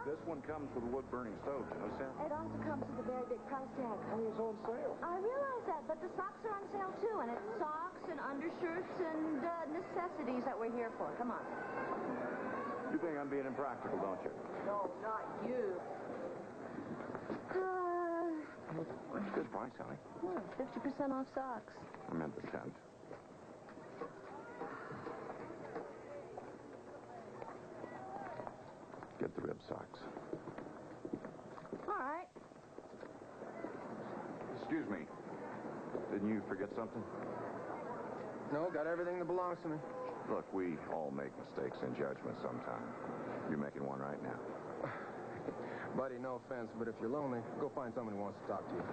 This one comes with a wood-burning stove, you know, Sam? It also comes with a very big price tag. Oh, it's on sale. I realize that, but the socks are on sale, too, and it's socks and undershirts and necessities that we're here for. Come on. You think I'm being impractical, don't you? No, not you. Good price, honey. 50% off socks. I meant the tent. Get the rib socks. All right. Excuse me. Didn't you forget something? No, got everything that belongs to me. Look, we all make mistakes in judgment sometime. You're making one right now. Buddy, no offense, but if you're lonely, go find someone who wants to talk to you.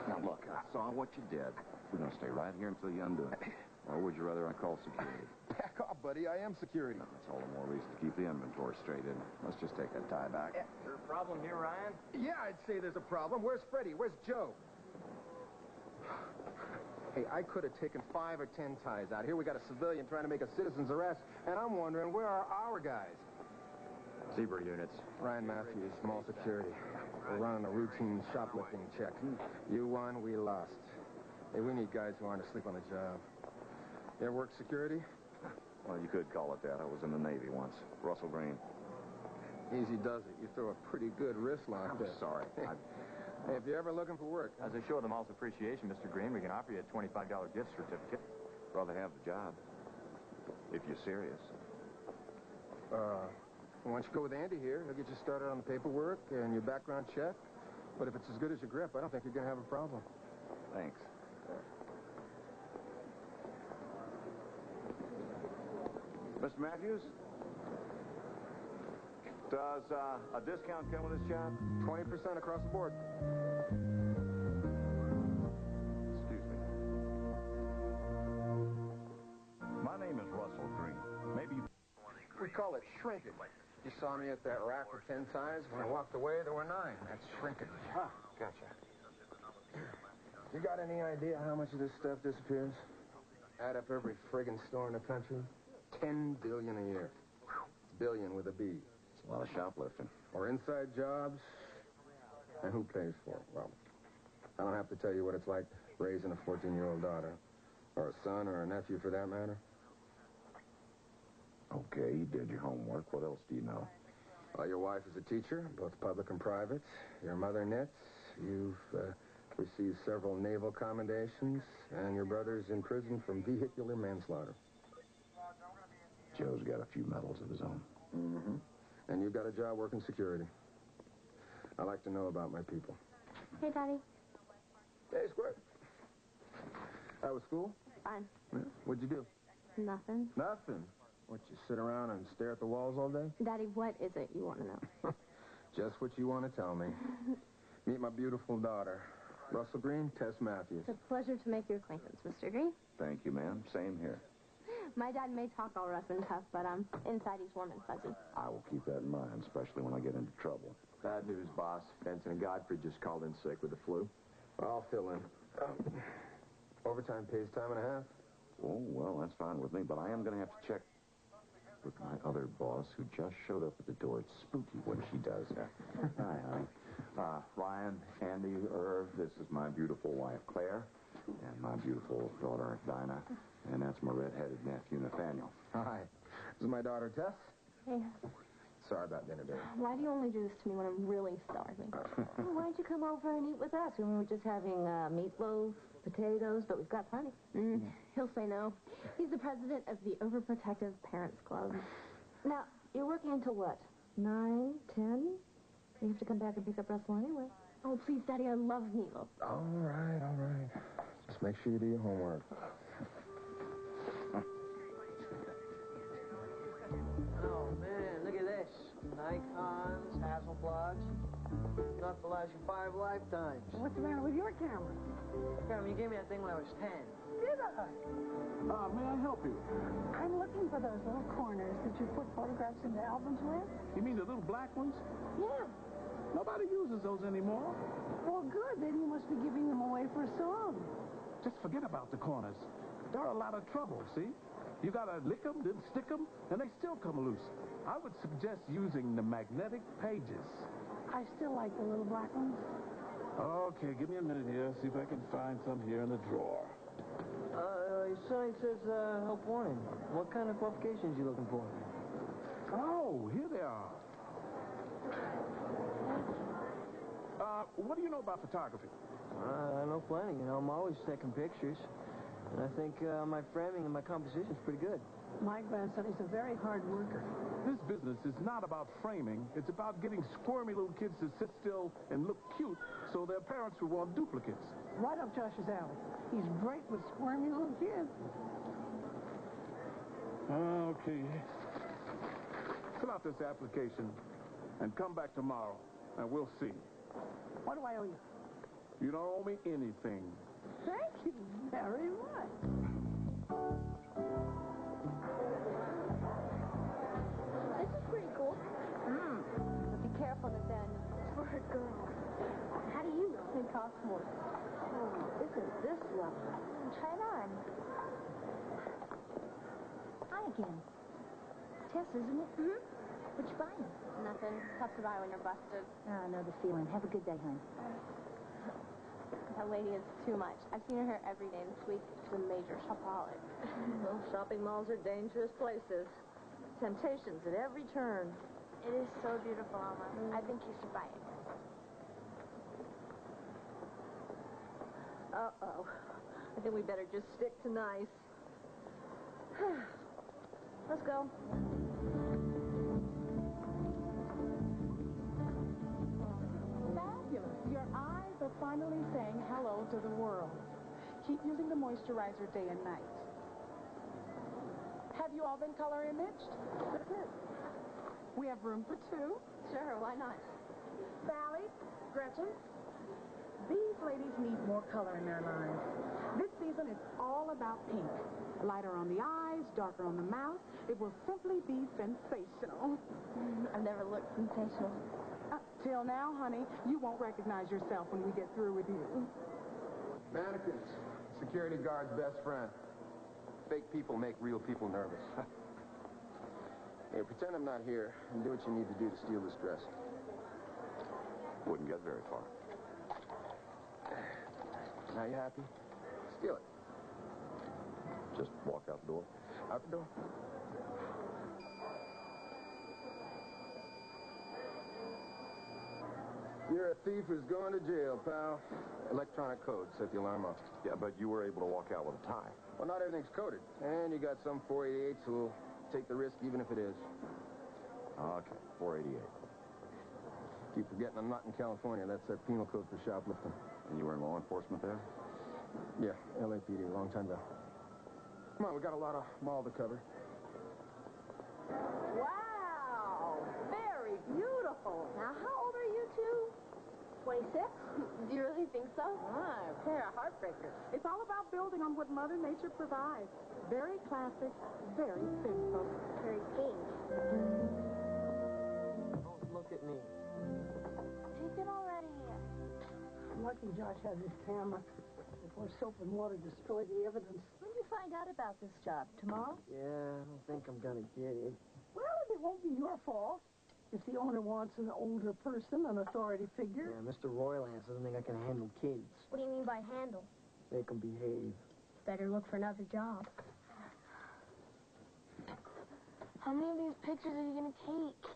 Now, look, I saw what you did. We're going to stay right here until you undo it. Or would you rather I call security? Back off, buddy. I am security. No, that's all the more reason to keep the inventory straight, isn't it? Let's just take that tie back. Is there a problem here, Ryan? Yeah, I'd say there's a problem. Where's Freddie? Where's Joe? Hey, I could have taken 5 or 10 ties out. Here we got a civilian trying to make a citizen's arrest, and I'm wondering, where are our guys? Zebra units. Ryan Matthews, small security. We're running a routine shoplifting check. You won, we lost. Hey, we need guys who aren't asleep on the job. You ever work security? Well, you could call it that. I was in the Navy once. Russell Green. Easy does it. You throw a pretty good wrist lock there. I'm sorry. Hey, if you're ever looking for work... As a show of the Malt's appreciation, Mr. Green, we can offer you a $25 gift certificate. Rather have the job. If you're serious. Why don't you go with Andy here? He'll get you started on the paperwork and your background check. But if it's as good as your grip, I don't think you're going to have a problem. Thanks. Mr. Matthews? Does a discount come with this job? 20% across the board. Excuse me. My name is Russell Green. Maybe you... We call it shrinkage. You saw me at that rack with 10 ties. When I walked away, there were 9. That's shrinkage. Ah, gotcha. You got any idea how much of this stuff disappears? Add up every friggin' store in the country. 10 billion a year. Billion with a B. It's a lot of shoplifting. Or inside jobs. And who pays for it? Well, I don't have to tell you what it's like raising a 14-year-old daughter. Or a son or a nephew, for that matter. Okay, you did your homework. What else do you know? Well, your wife is a teacher, both public and private. Your mother knits. You've received several naval commendations. And your brother's in prison from vehicular manslaughter. Joe's got a few medals of his own. Mm-hmm. And you've got a job working security. I like to know about my people. Hey, Daddy. Hey, Squirt. How was school? Fine. Yeah. What'd you do? Nothing. Nothing. What, you sit around and stare at the walls all day? Daddy, what is it you want to know? Just what you want to tell me. Meet my beautiful daughter, Russell Green, Tess Matthews. It's a pleasure to make your acquaintance, Mr. Green. Thank you, ma'am. Same here. My dad may talk all rough and tough, but inside he's warm and fuzzy. I will keep that in mind, especially when I get into trouble. Bad news, boss. Benson and Godfrey just called in sick with the flu. I'll fill in. Overtime pays time and a half. Oh, well, that's fine with me, but I am going to have to check with my other boss who just showed up at the door. It's spooky when she does that. Hi, honey. Ryan, Andy, Irv, this is my beautiful wife, Claire, and my beautiful daughter, Dinah, and that's my red-headed nephew, Nathaniel. Hi. This is my daughter, Tess. Hey, Sorry about dinner, baby. why do you only do this to me when I'm really starving? Well, why don't you come over and eat with us when we're just having meatloaf, potatoes, but we've got plenty. He'll say no. He's the president of the Overprotective Parents Club. Now, you're working until what? 9, 10? You have to come back and pick up Russell anyway. Oh, please, Daddy, I love meatloaf. All right. Just make sure you do your homework. Oh, man, look at this. Nikons, Hasselblads. Enough to last you 5 lifetimes. What's the matter with your camera? Grandma, you gave me that thing when I was 10. Did I? May I help you? I'm looking for those little corners that you put photographs into albums with. You mean the little black ones? Yeah. Nobody uses those anymore. Well, good. Then you must be giving them away for a song. Just forget about the corners. They're a lot of trouble, see? You gotta lick them, then stick them, and they still come loose. I would suggest using the magnetic pages. I still like the little black ones. Okay, give me a minute here. See if I can find some here in the drawer. Your sign says, help wanted. What kind of qualifications you looking for? Oh, here they are. What do you know about photography? I know plenty. You know, I'm always taking pictures. And I think my framing and my composition's pretty good. My grandson is a very hard worker. This business is not about framing. It's about getting squirmy little kids to sit still and look cute so their parents will want duplicates. Right up Josh's alley. He's great with squirmy little kids. Okay. Fill out this application and come back tomorrow, and we'll see. What do I owe you? You don't owe me anything. Thank you very much. This is pretty cool. But be careful this end. It's for a girl. How do you know? It costs more. Oh, isn't this lovely? Try it on. Hi again. Tess, isn't it? Mm-hmm. What you buying? Nothing. Tough to buy when you're busted. I know the feeling. Have a good day, honey. That lady is too much. I've seen her every day this week. She's a major shopaholic. Well, shopping malls are dangerous places. Temptations at every turn. It is so beautiful, Alma. I think you should buy it. Uh-oh. I think we better just stick to nice. Let's go. Fabulous. Your eyes are finally saying hello to the world. Keep using the moisturizer day and night. Have you all been color imaged? We have room for two. Sure, why not? Sally, Gretchen, these ladies need more color in their lives. This season is all about pink. Lighter on the eyes, darker on the mouth. It will simply be sensational. I've never looked sensational. Till now, honey, you won't recognize yourself when we get through with you. Mannequins. Security guard's best friend. Fake people make real people nervous. Here, pretend I'm not here and do what you need to do to steal this dress. Wouldn't get very far. Now you happy? Steal it. Just walk out the door. Out the door. You're a thief who's going to jail, pal. Electronic code. Set the alarm off. Yeah, but you were able to walk out with a tie. Well, not everything's coded. And you got some 488s who'll take the risk even if it is. Okay, 488. Keep forgetting I'm not in California. That's that penal code for shoplifting. And you were in law enforcement there? Yeah, LAPD, a long time ago. Come on, we got a lot of mall to cover. Wow! Very beautiful. Now, how old are you two? 26? Do you really think so? Ah, a pair of heartbreakers. It's all about building on what Mother Nature provides. Very classic, very simple. Very pink. Don't look at me. Take it already. I'm lucky Josh has his camera before soap and water destroy the evidence. When did you find out about this job? Tomorrow? Yeah, I don't think I'm gonna get it. Well, it won't be your fault. If the owner wants an older person, an authority figure. Yeah, Mr. Roylance doesn't think I can handle kids. What do you mean by handle? Make them behave. Better look for another job. How many of these pictures are you going to take?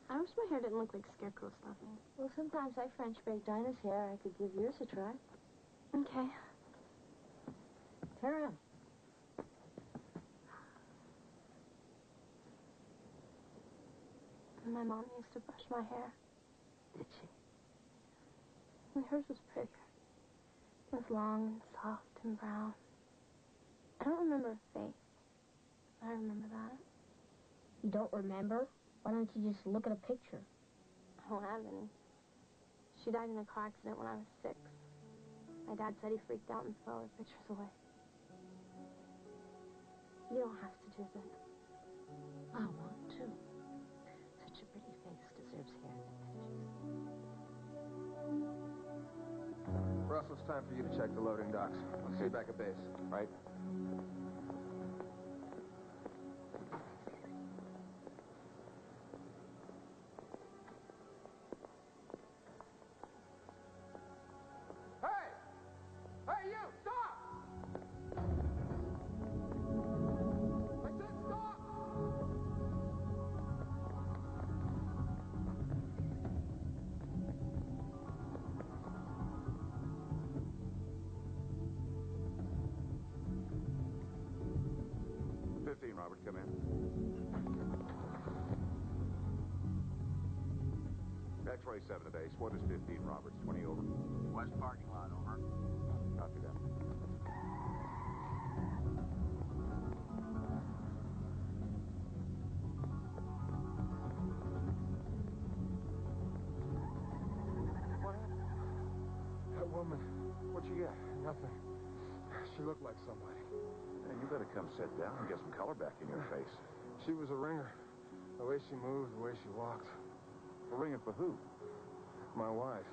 I wish my hair didn't look like scarecrow stuffing. Well, sometimes I French braid Dinah's hair. I could give yours a try. Okay. Turn around. My mom used to brush my hair. Did she? And hers was prettier. It was long and soft and brown. I don't remember her face. I remember that. You don't remember? Why don't you just look at a picture? I don't have any. She died in a car accident when I was 6. My dad said he freaked out and threw all her pictures away. You don't have to do this. I want to. Such a pretty face deserves hair that matches. Russell, it's time for you to check the loading docks. I'll see you back at base. Right? come in? X-ray 7 at Ace. What is 15 Roberts? 20 over. West parking lot, over. Copy that. That woman, what'd you get? Nothing. She looked like somebody. Hey, you better come sit down and get some color back in your face. She was a ringer. The way she moved, the way she walked. Ringing for who? My wife.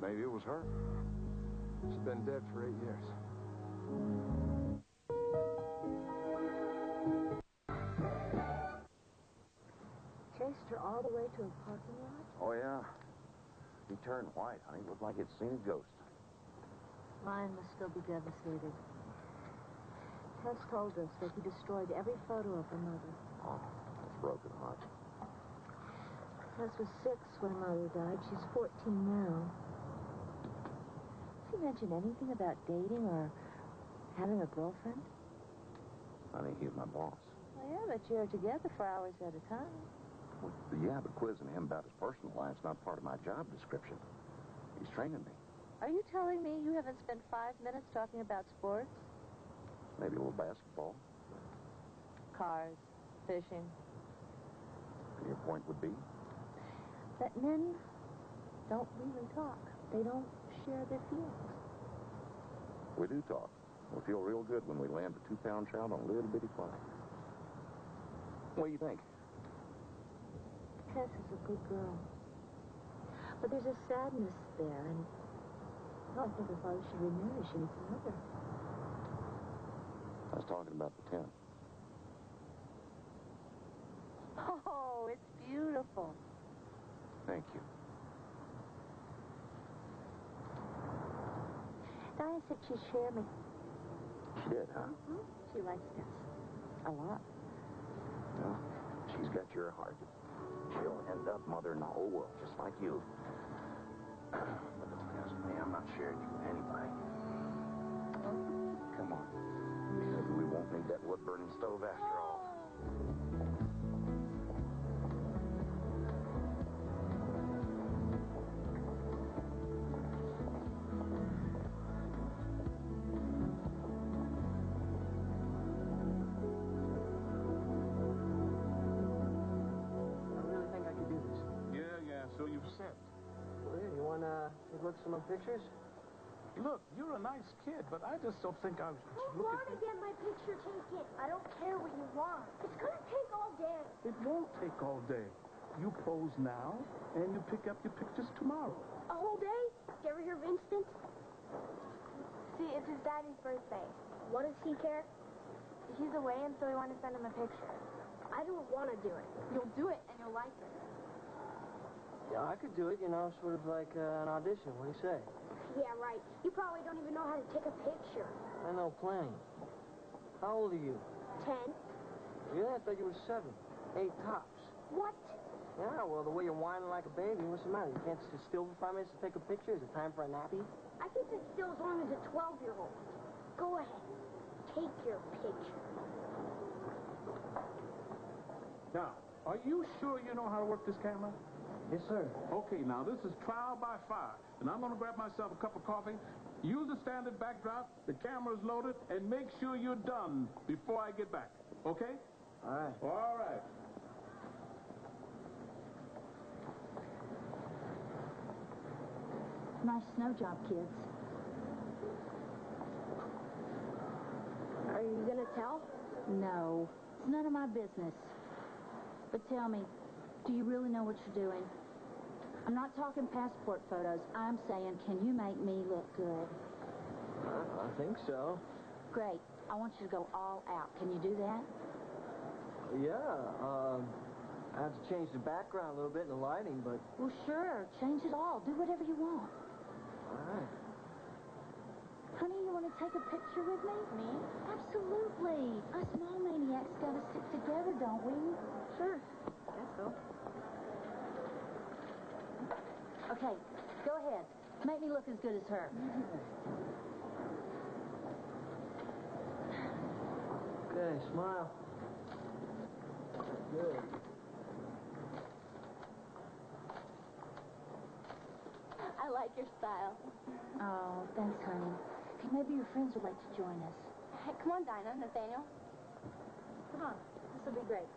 Maybe it was her. She's been dead for 8 years. Chased her all the way to a parking lot? Oh, yeah. He turned white, honey. Looked like he'd seen a ghost. Ryan must still be devastated. Tess told us that he destroyed every photo of her mother. Oh, that's broken heart. Tess was 6 when her mother died. She's 14 now. Has he mentioned anything about dating or having a girlfriend? Honey, he's my boss. Well, yeah, but you're together for hours at a time. Well, yeah, but quizzing him about his personal life's not part of my job description. He's training me. Are you telling me you haven't spent 5 minutes talking about sports? Maybe a little basketball. Cars, fishing. And your point would be? That men don't really talk. They don't share their feelings. We do talk. We feel real good when we land a 2-pound trout on a little bitty fly. What do you think? Tess is a good girl. But there's a sadness there, and I don't think her father should remarry. She needs another. I was talking about the tent. Oh, it's beautiful. Thank you. Diane said she'd share me. She did, huh? Mm-hmm. She likes Tess. A lot. Well, she's got your heart. She'll end up mothering the whole world, just like you. But don't ask me. I'm not sharing you with anybody. Come on. Maybe we won't need that wood-burning stove after all. I really think I could do this. Yeah, so you've said. Well, yeah, you want to take a look at some of the pictures? Look, you're a nice kid, but I just don't think I should I look want at to get my picture taken. I don't care what you want. It's going to take all day. It won't take all day. You pose now, and you pick up your pictures tomorrow. A whole day? You ever hear of instant? See, it's his daddy's birthday. What does he care? He's away, and so we want to send him a picture. I don't want to do it. You'll do it, and you'll like it. Yeah, I could do it, sort of like an audition. What do you say? Yeah, right. You probably don't even know how to take a picture. I know plenty. How old are you? 10. Yeah, I thought you were 7. 8 tops. What? Yeah, well, the way you're whining like a baby, what's the matter? You can't sit still for 5 minutes to take a picture? Is it time for a nappy? I can sit still as long as a 12-year-old. Go ahead. Take your picture. Now, are you sure you know how to work this camera? Yes, sir. Okay, now this is trial by fire, and I'm going to grab myself a cup of coffee, use the standard backdrop, the camera's loaded, and make sure you're done before I get back. Okay? All right. All right. Nice snow job, kids. Are you going to tell? No, it's none of my business. But tell me, do you really know what you're doing? I'm not talking passport photos. I'm saying, can you make me look good? I think so. Great. I want you to go all out. Can you do that? Yeah, I have to change the background a little bit and the lighting, but... Well, sure. Change it all. Do whatever you want. All right. Honey, you want to take a picture with me? Me? Absolutely. Us small maniacs got to stick together, don't we? Sure. Guess so. Okay, go ahead. Make me look as good as her. Okay, smile. Good. I like your style. Oh, thanks, honey. Hey, maybe your friends would like to join us. Hey, come on, Dinah, Nathaniel. Come on. This will be great.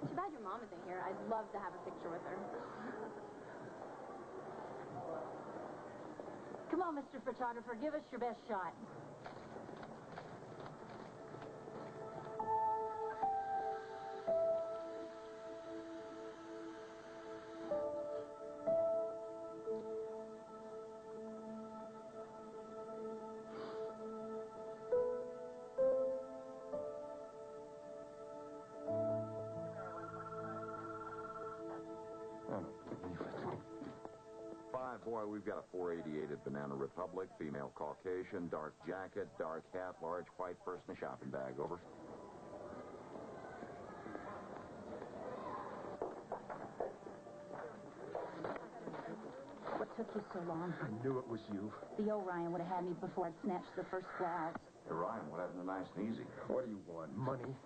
Too bad your mom isn't here. I'd love to have a picture with her. Come on, Mr. Photographer. Give us your best shot. Boy, we've got a 488 at Banana Republic, female Caucasian, dark jacket, dark hat, large white purse, and a shopping bag. Over. What took you so long? I knew it was you. The old Ryan would have had me before I'd snatched the first blouse. Hey, Ryan, what happened to nice and easy? What do you want? Money?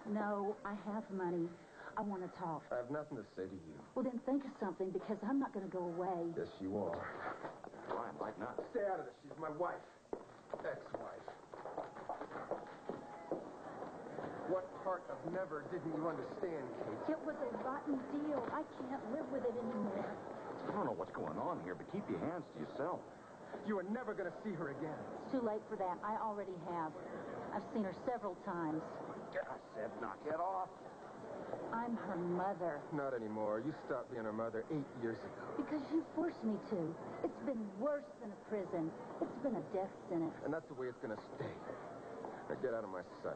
No, I have money. I want to talk. I have nothing to say to you. Well, then think of something, because I'm not going to go away. Yes, you are. Ryan, like not. Stay out of this. She's my wife. Ex-wife. What part of never didn't you understand, Kate? It was a rotten deal. I can't live with it anymore. I don't know what's going on here, but keep your hands to yourself. You are never going to see her again. It's too late for that. I already have. I've seen her several times. I said knock it off. I'm her mother. Not anymore. You stopped being her mother 8 years ago. Because you forced me to. It's been worse than a prison. It's been a death sentence. And that's the way it's going to stay. Now get out of my sight.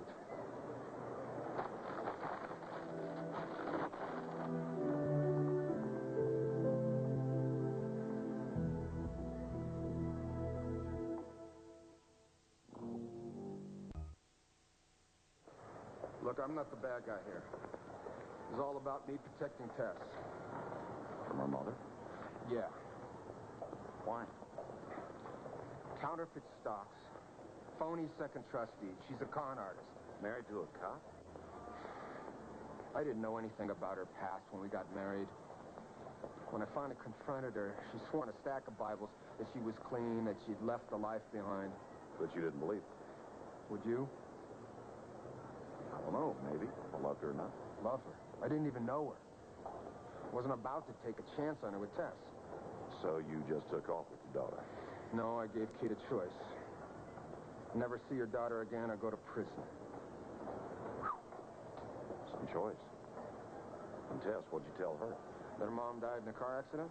Look, I'm not the bad guy here. It's all about me protecting Tess. From her mother? Yeah. Why? Counterfeit stocks. Phony second trust deed. She's a con artist. Married to a cop? I didn't know anything about her past when we got married. When I finally confronted her, she swore on a stack of Bibles that she was clean, that she'd left the life behind. But you didn't believe. Would you? I don't know, maybe. I loved her enough. Love her. I didn't even know her. Wasn't about to take a chance on her with Tess. So you just took off with your daughter? No, I gave Kate a choice. Never see your daughter again or go to prison. Some choice. And Tess, what'd you tell her? That her mom died in a car accident?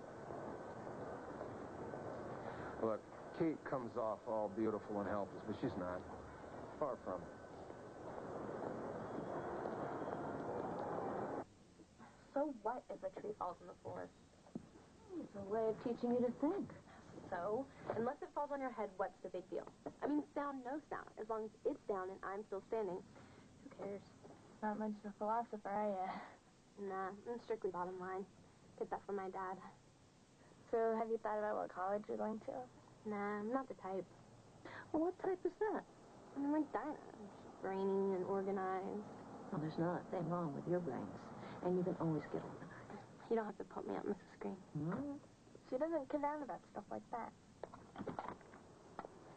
Look, Kate comes off all beautiful and helpless, but she's not. Far from it. So what if a tree falls in the forest? It's a way of teaching you to think. So, unless it falls on your head, what's the big deal? I mean, sound, no sound. As long as it's down and I'm still standing, who cares? Not much of a philosopher, are you? Nah, I'm strictly bottom line. Get that from my dad. So, have you thought about what college you're going to? Nah, I'm not the type. Well, what type is that? I mean, like Dinah. She's brainy and organized. Well, there's not a thing wrong with your brains. And you can always get organized. You don't have to put me up, Mrs. Green. Hmm? She doesn't condone about stuff like that.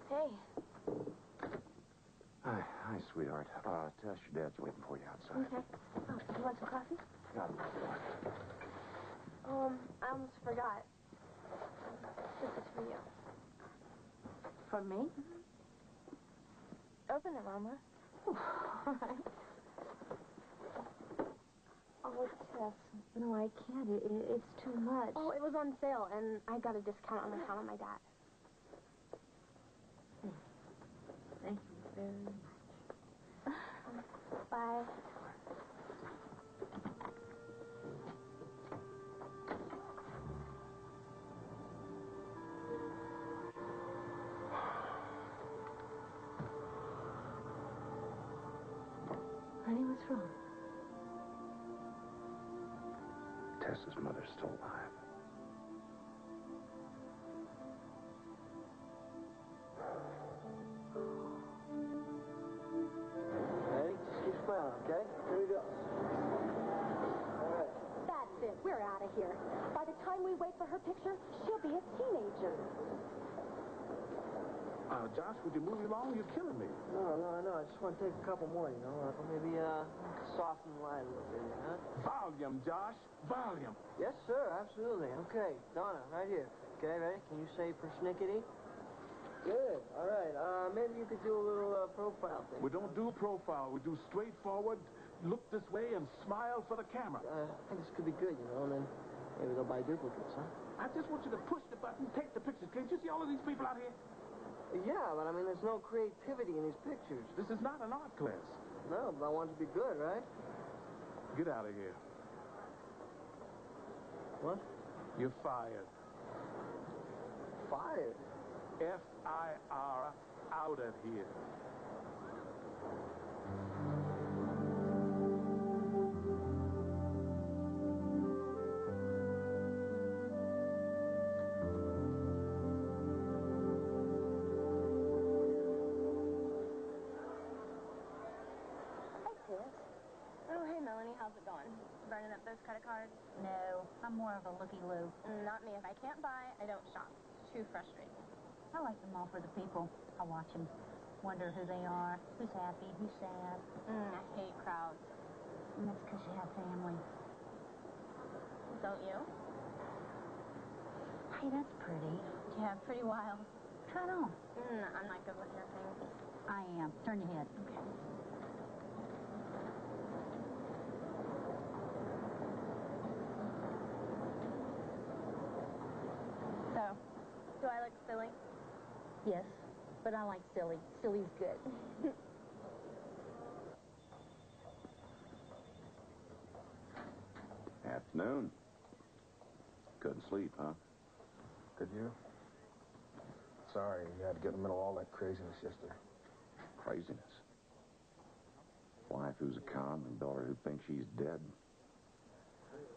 Hey. Hi, sweetheart. Tess, your dad's waiting for you outside. Okay. Oh, you want some coffee? Got it. I almost forgot. This is for you. For me? Open it, Mama. All right. Oh, Tess. No, I can't. It's too much. Oh, it was on sale, and I got a discount on account of my dad. Thank you very much. Bye. Honey, what's wrong? Tess's mother's still alive. Hey, just keep smiling, okay? Here we go. picture, she'll be a teenager. Josh, would you move along? You're killing me. No, I just want to take a couple more, you know. Maybe soften the light a little bit, huh? Volume, Josh. Volume. Yes, sir, absolutely. Okay, Donna, right here. Okay, ready? Can you say persnickety? Good. All right. Maybe you could do a little profile thing. We don't do profile. We do straightforward, look this way, and smile for the camera. I think this could be good, you know, and then maybe they'll buy duplicates, huh? I just want you to push the button, take the pictures. Can't you see all of these people out here? Yeah, but I mean, there's no creativity in these pictures. This is not an art class. No, but I want it to be good, right? Get out of here. What? You're fired. Fired? F-I-R, out of here. Oh, hey, Melanie, how's it going? Burning up those credit cards? No, I'm more of a looky-loo. Not me. If I can't buy, I don't shop. It's too frustrating. I like them all for the people. I watch them, wonder who they are, who's happy, who's sad. I hate crowds. And that's because you have family. Don't you? Hey, that's pretty. Yeah, pretty wild. Try it on. I'm not good with your things. I am. Turn your head. Okay. So, do I look silly? Yes, but I like silly. Silly's good. Afternoon. Couldn't sleep, huh? Could you? Sorry, you had to get in the middle of all that craziness yesterday. Craziness. Wife who's a con and daughter who thinks she's dead.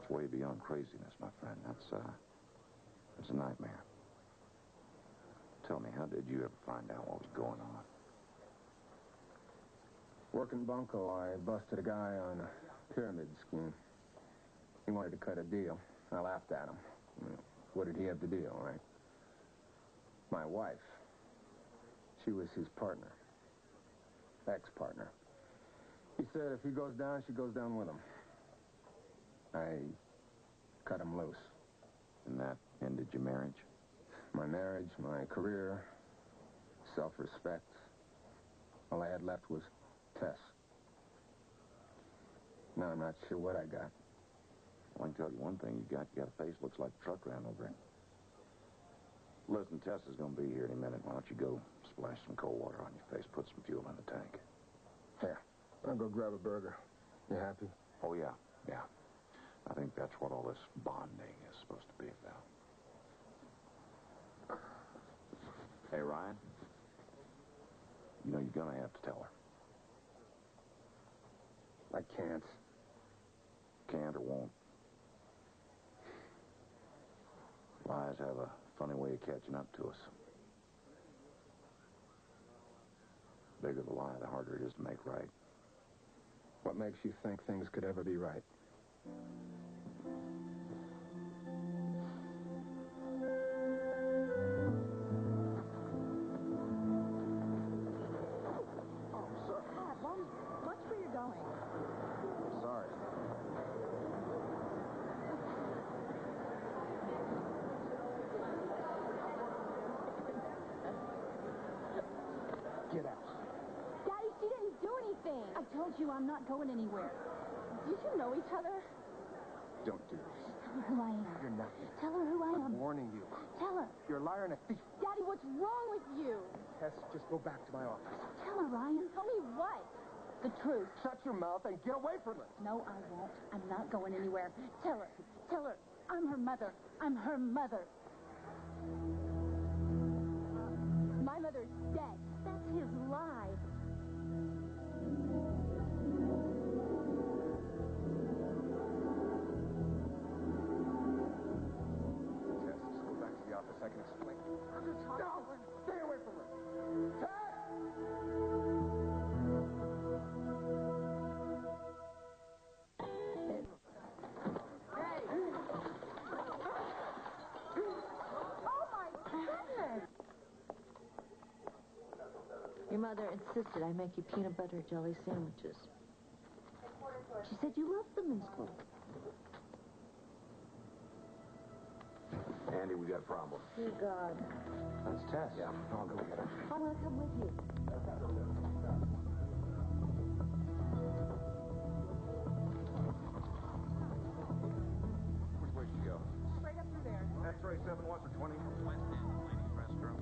It's way beyond craziness, my friend. That's a nightmare. Tell me, how did you ever find out what was going on? Working bunco, I busted a guy on a pyramid scheme. He wanted to cut a deal. I laughed at him. What did he have to deal, right? My wife. She was his partner. Ex-partner. He said if he goes down, she goes down with him. I cut him loose. And that ended your marriage? My marriage, my career, self-respect. All I had left was Tess. Now I'm not sure what I got. Well, I can tell you one thing. You got a face looks like a truck ran over it. Listen, Tess is going to be here in a minute. Why don't you go splash some cold water on your face, put some fuel in the tank. Here, I'll go grab a burger. You happy? Oh, yeah. I think that's what all this bonding is supposed to be about. Hey, Ryan. You know, you're going to have to tell her. I can't. Can't or won't. Lies have a funny way of catching up to us. The bigger the lie, the harder it is to make right. What makes you think things could ever be right? Oh, sir. Much where you're going. Sorry. Get out. Daddy, she didn't do anything. I told you I'm not going anywhere. Did you know each other? Don't do this. Tell her who I am. You're nothing. Tell her who I am. I'm warning you. Tell her. You're a liar and a thief. Daddy, what's wrong with you? Tess, just go back to my office. Tell her, Ryan. Tell me what? The truth. Shut your mouth and get away from her. No, I won't. I'm not going anywhere. Tell her. Tell her. I'm her mother. I'm her mother. My mother's dead. That's his lie. Tess, just go back to the office. I can explain. I'm just talking to her. Stay away from her. Tess! Your mother insisted I make you peanut butter jelly sandwiches. She said you loved them in school. Andy, we got a problem. Dear God. That's Tess. Yeah, I'll go get her. I want to come with you. Which way should you go? Straight up through there. X-ray 71 for 20. West End, ladies' restroom.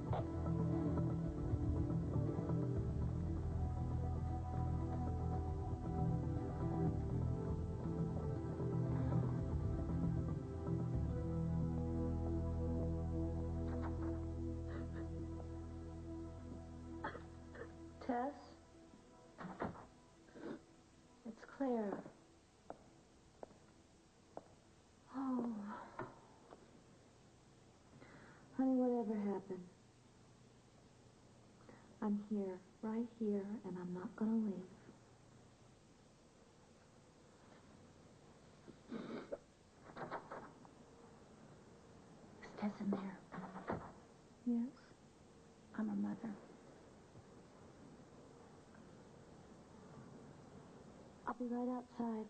Tess? It's Claire. Oh. Honey, whatever happened, I'm here, right here, and I'm not gonna leave. Is Tess in there? Yes. I'm her mother. I'll be right outside.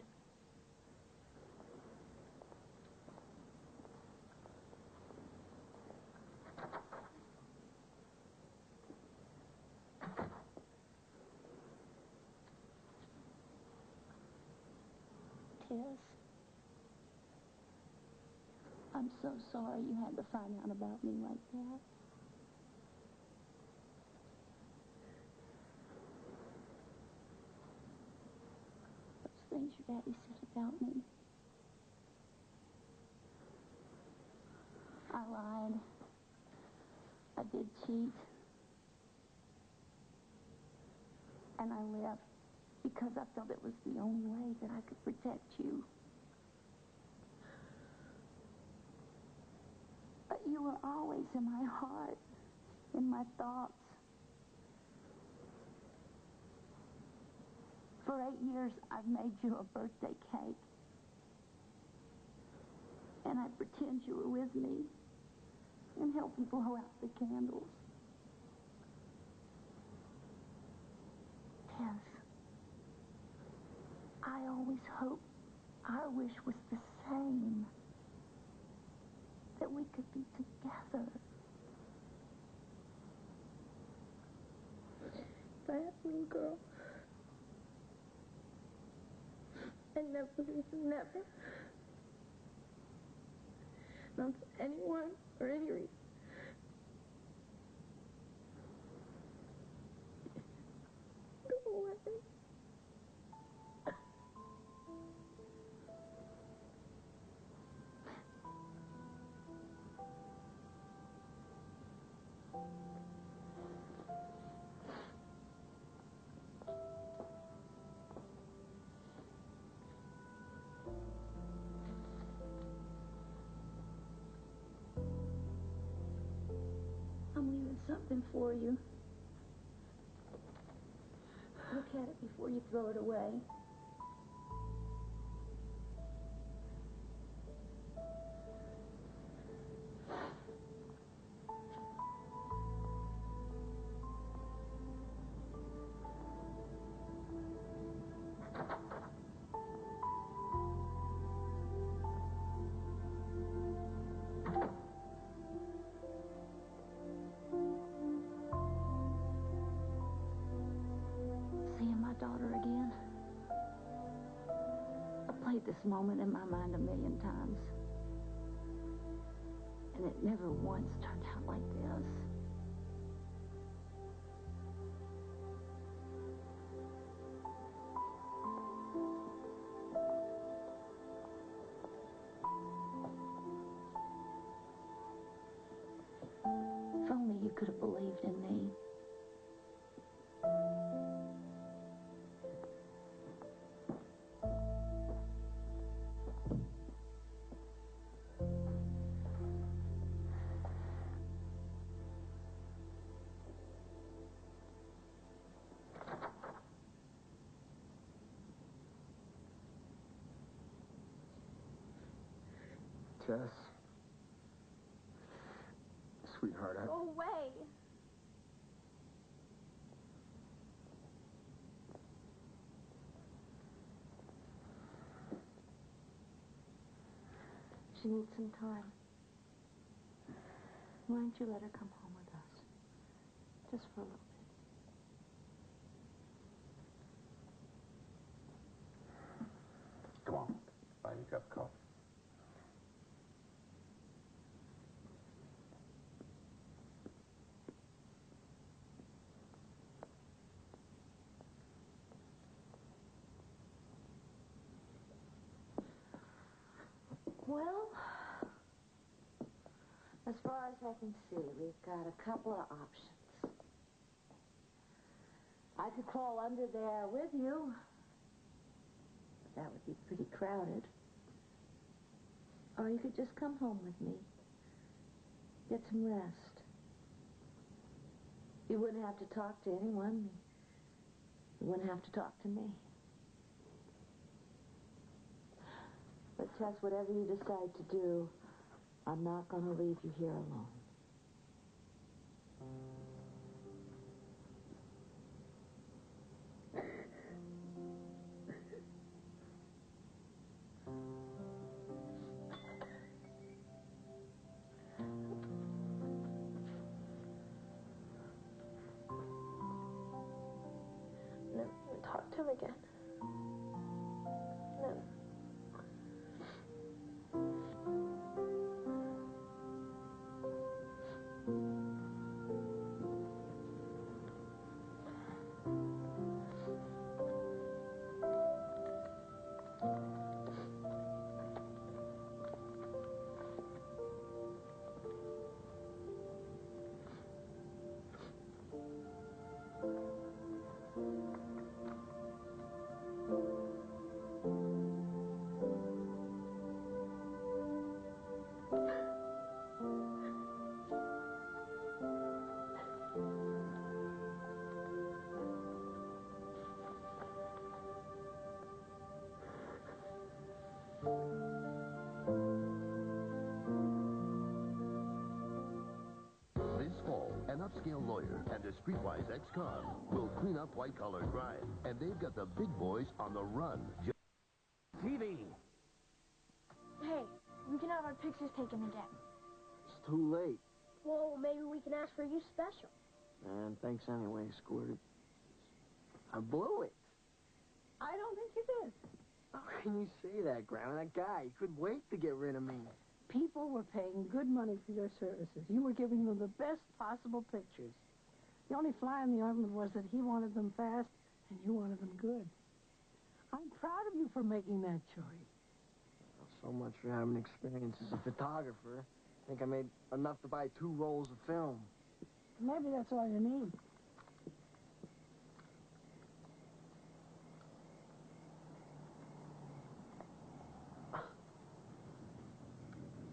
Tess, I'm so sorry you had to find out about me like that. Those things your daddy said about me. I lied. I did cheat. And I left because I felt it was the only way that I could protect you. But you were always in my heart, in my thoughts. For 8 years, I've made you a birthday cake. And I pretend you were with me and help you blow out the candles. Tess, I always hoped our wish was the same. That we could be together. That little girl. I never, not for anyone or any reason. Go away. I'm leaving something for you. Look at it before you throw it away. Seeing my daughter again. I played this moment in my mind 1,000,000 times. And it never once turned out like this. If only you could have believed in me. Tess. Sweetheart, Go away. She needs some time. Why don't you let her come home with us? Just for a little bit. Come on. Buy you a cup of coffee. Well, as far as I can see, we've got a couple of options. I could crawl under there with you, but that would be pretty crowded. Or you could just come home with me. Get some rest. You wouldn't have to talk to anyone. You wouldn't have to talk to me. But Tess, whatever you decide to do, I'm not going to leave you here alone. Never talk to him again. Never. This fall, an upscale lawyer and a streetwise ex-con will clean up white-collar crime. And they've got the big boys on the run. TV. Hey, we can have our pictures taken again. It's too late. Well, maybe we can ask for you special. Man, thanks anyway, Squirt. I blew it. I don't think you did. How can you say that, Grandma? That guy, he couldn't wait to get rid of me. People were paying good money for your services. You were giving them the best possible pictures. The only fly in the ointment was that he wanted them fast and you wanted them good. I'm proud of you for making that choice. So much for having experience as a photographer. I think I made enough to buy 2 rolls of film. Maybe that's all you need.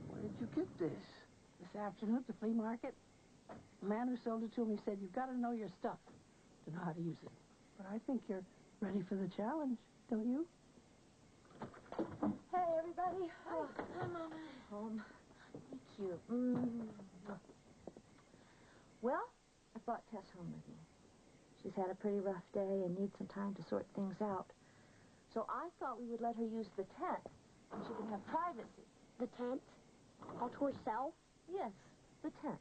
Where did you get this? This afternoon at the flea market, the man who sold it to me said, you've got to know your stuff to know how to use it. But I think you're ready for the challenge, don't you? Hey, everybody. Oh, hi, Mama. Home. Thank you. Well, I brought Tess home with me. She's had a pretty rough day and needs some time to sort things out. So I thought we would let her use the tent and she can have privacy. The tent? All to herself? Yes, the tent.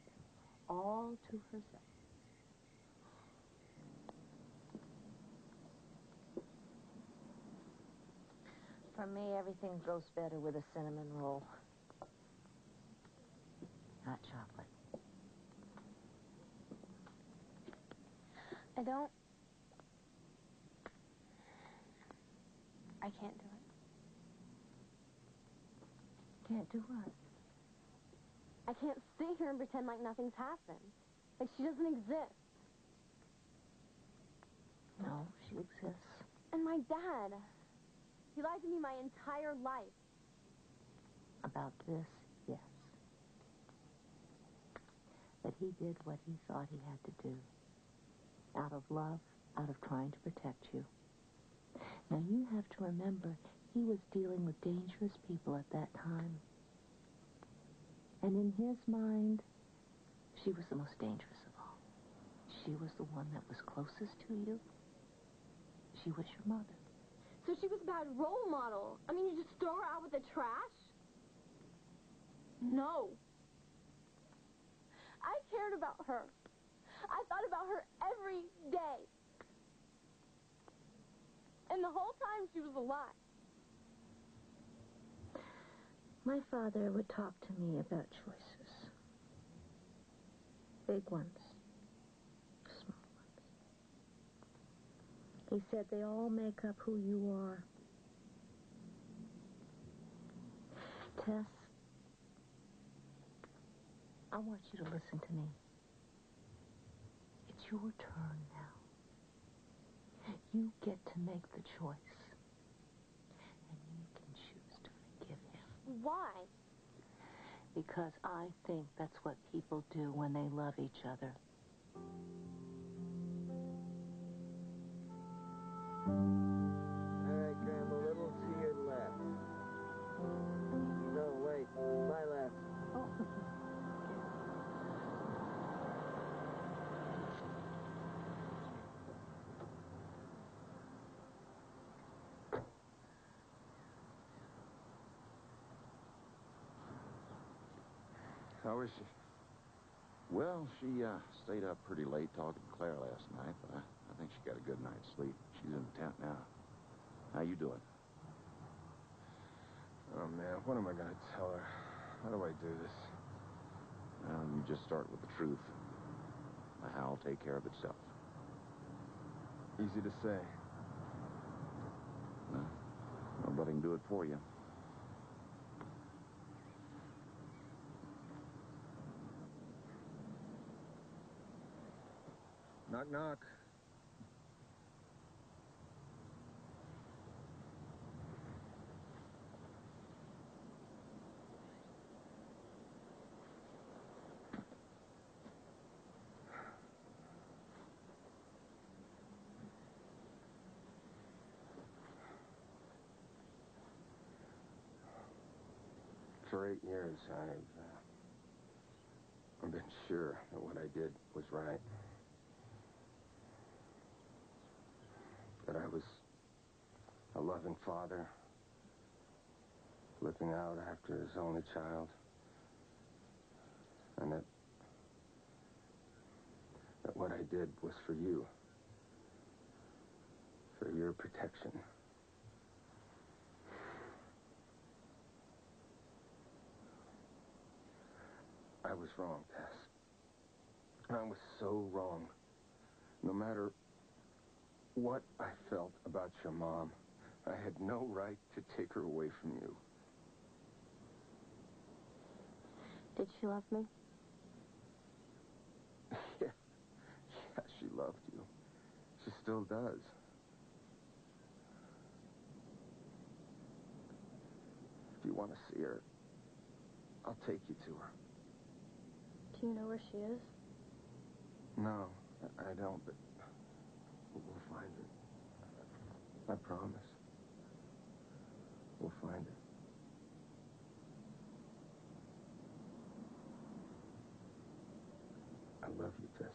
All to herself. For me, everything goes better with a cinnamon roll. Not chocolate. I can't do it. Can't do what? I can't sit here and pretend like nothing's happened. Like she doesn't exist. No, she exists. And my dad. He lied to me my entire life. About this, yes. But he did what he thought he had to do. Out of love, out of trying to protect you. Now, you have to remember, he was dealing with dangerous people at that time. And in his mind, she was the most dangerous of all. She was the one that was closest to you. She was your mother. So she was a bad role model. I mean, you just throw her out with the trash? No. I cared about her. I thought about her every day. And the whole time she was alive. My father would talk to me about choices. Big ones. Small ones. He said they all make up who you are. Tess, I want you to listen to me. It's your turn now. You get to make the choice. And you can choose to forgive him. Why? Because I think that's what people do when they love each other. All right, Graham, a little to your left. No, wait, my left. How is she? Well, she stayed up pretty late talking to Claire last night, but I think she got a good night's sleep. She's in the tent now. How you doing? Oh, man, what am I going to tell her? How do I do this? Well, you just start with the truth. The how will take care of itself. Easy to say. No, nobody can do it for you. Knock, knock. For 8 years, I've been sure that what I did was right. That I was a loving father, looking out after his only child, and that what I did was for you, for your protection. I was wrong, Tess. I was so wrong. No matter what I felt about your mom, I had no right to take her away from you. Did she love me? Yeah, she loved you. She still does. If you want to see her, I'll take you to her. Do you know where she is? No, I don't, but we'll find her. I promise. We'll find her. I love you, Tessie.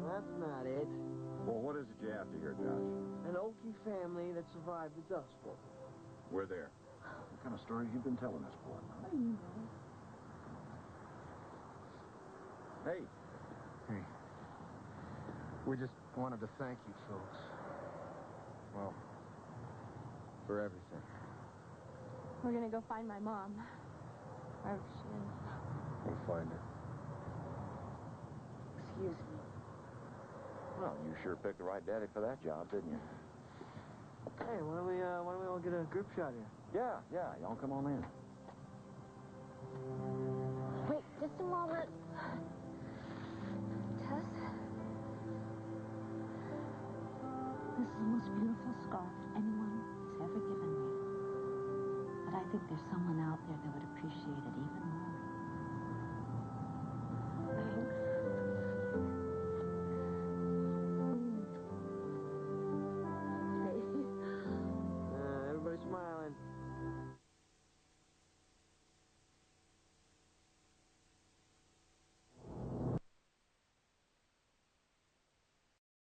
That's not it. Well, what is it you have to hear, Josh? An Okie family that survived the Dust Bowl. We're there. What kind of stories you been telling us, boy? Hey. Hey. We just wanted to thank you folks. Well, for everything. We're gonna go find my mom. Wherever she is. We'll find her. Excuse me. Well, you sure picked the right daddy for that job, didn't you? Hey, why don't we all get a group shot here? Yeah, y'all come on in. Wait, just a moment. Tess? This is the most beautiful scarf anyone has ever given me. But I think there's someone out there that would appreciate it even more.